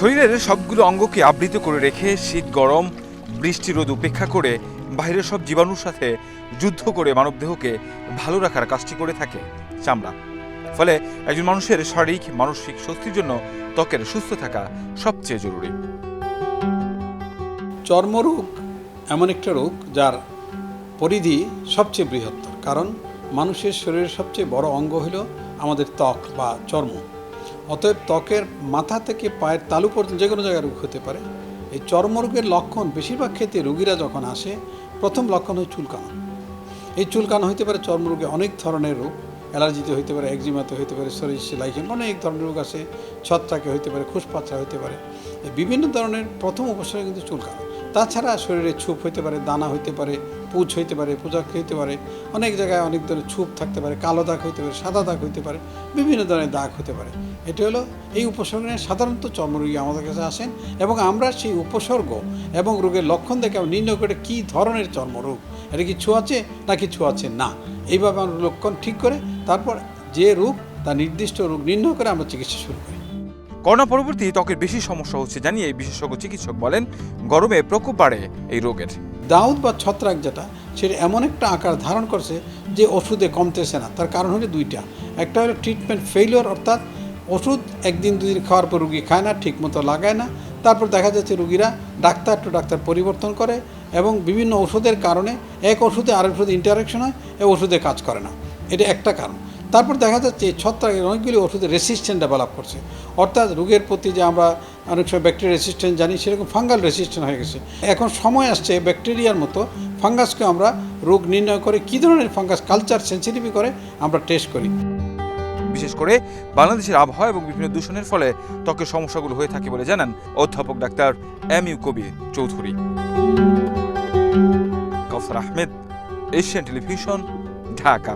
শরীরের সবগুলো অঙ্গকে আবৃত করে রেখে শীত গরম বৃষ্টি রোদ উপেক্ষা করে বাইরের সব জীবাণুর সাথে যুদ্ধ করে মানবদেহকে ভালো রাখার কাজটি করে থাকে চামড়া। ফলে একজন মানুষের শারীরিক মানসিক স্বস্তির জন্য ত্বকের সুস্থ থাকা সবচেয়ে জরুরি। চর্মরোগ এমন একটা রোগ যার পরিধি সবচেয়ে বৃহত্তর, কারণ মানুষের শরীরের সবচেয়ে বড় অঙ্গ হলো আমাদের ত্বক বা চর্ম। অতএব ত্বকের মাথা থেকে পায়ের তালু পর্যন্ত যে কোনো জায়গায় রোগ হতে পারে। এই চর্মরোগের লক্ষণ বেশিরভাগ ক্ষেত্রে রোগীরা যখন আসে, প্রথম লক্ষণ হয় চুলকানো। এই চুলকানো হইতে পারে চর্মরোগে অনেক ধরনের রোগ, অ্যালার্জিতে হইতে পারে, একজিমাতে হইতে পারে, সরিষা লাইকেন অনেক ধরনের রোগ আছে, ছত্রাকে হইতে পারে, খুশপাত্রা হইতে পারে। এই বিভিন্ন ধরনের প্রথম উপসর্গ কিন্তু চুলকানো। তাছাড়া শরীরে ছুপ হইতে পারে, দানা হইতে পারে, পুঁজ হইতে পারে, পোজাক হইতে পারে, অনেক জায়গায় অনেক ধরনের ছুপ থাকতে পারে, কালো দাগ হইতে পারে, সাদা দাগ হইতে পারে, বিভিন্ন ধরনের দাগ হতে পারে। এটি হলো এই উপসর্গ নিয়ে সাধারণত চর্মরোগী আমাদের কাছে আসেন এবং আমরা সেই উপসর্গ এবং রোগের লক্ষণ দেখে আমরা নির্ণয় করে কী ধরনের চর্মরোগ, এটা কি ছোঁয়াচে নাকি ছোঁয়াচে না, এইভাবে আমরা লক্ষণ ঠিক করে তারপর যে রোগ তার নির্দিষ্ট রোগ নির্ণয় করে আমরা চিকিৎসা শুরু করি। করোনা পরবর্তী ত্বকের বেশি সমস্যা হচ্ছে জানিয়ে বিশেষজ্ঞ চিকিৎসক বলেন, গরমে প্রকোপ বাড়ে এই রোগের। দাউদ বা ছত্রাক যেটা, সেটা এমন একটা আকার ধারণ করছে যে ওষুধে কমতেছে না। তার কারণ হলো দুইটা। একটা হলো ট্রিটমেন্ট ফেলিওর, অর্থাৎ ওষুধ একদিন দুদিন খাওয়ার পর রুগী খায় না, ঠিকমতো লাগায় না। তারপর দেখা যাচ্ছে রুগীরা ডাক্তার টু ডাক্তার পরিবর্তন করে এবং বিভিন্ন ওষুধের কারণে এক ওষুধে আরেক ওষুধে ইন্টারাকশন হয়, এই ওষুধে কাজ করে না। এটা একটা কারণ। তারপর দেখা যাচ্ছে ছত্রাকের অনেকগুলি ওষুধের রেসিস্ট্যান্ট ডেভেলপ করছে, অর্থাৎ রোগের প্রতি যে আমরা অনেক সময় ব্যাকটেরিয়া রেসিস্ট্যান্ট জানি, সেরকম ফাঙ্গাল রেসিস্ট্যান্ট হয়ে গেছে। এখন সময় আসছে ব্যাকটেরিয়ার মতো ফাঙ্গাসকে আমরা রোগ নির্ণয় করে কী ধরনের ফাঙ্গাস কালচার সেন্সিটিভ করে আমরা টেস্ট করি। বিশেষ করে বাংলাদেশের আবহাওয়া এবং বিভিন্ন দূষণের ফলে ত্বকের সমস্যাগুলো হয়ে থাকে বলে জানান অধ্যাপক ডাক্তার এম.ইউ. কবির চৌধুরী। কাউসার আহমেদ, এশিয়ান টেলিভিশন, ঢাকা।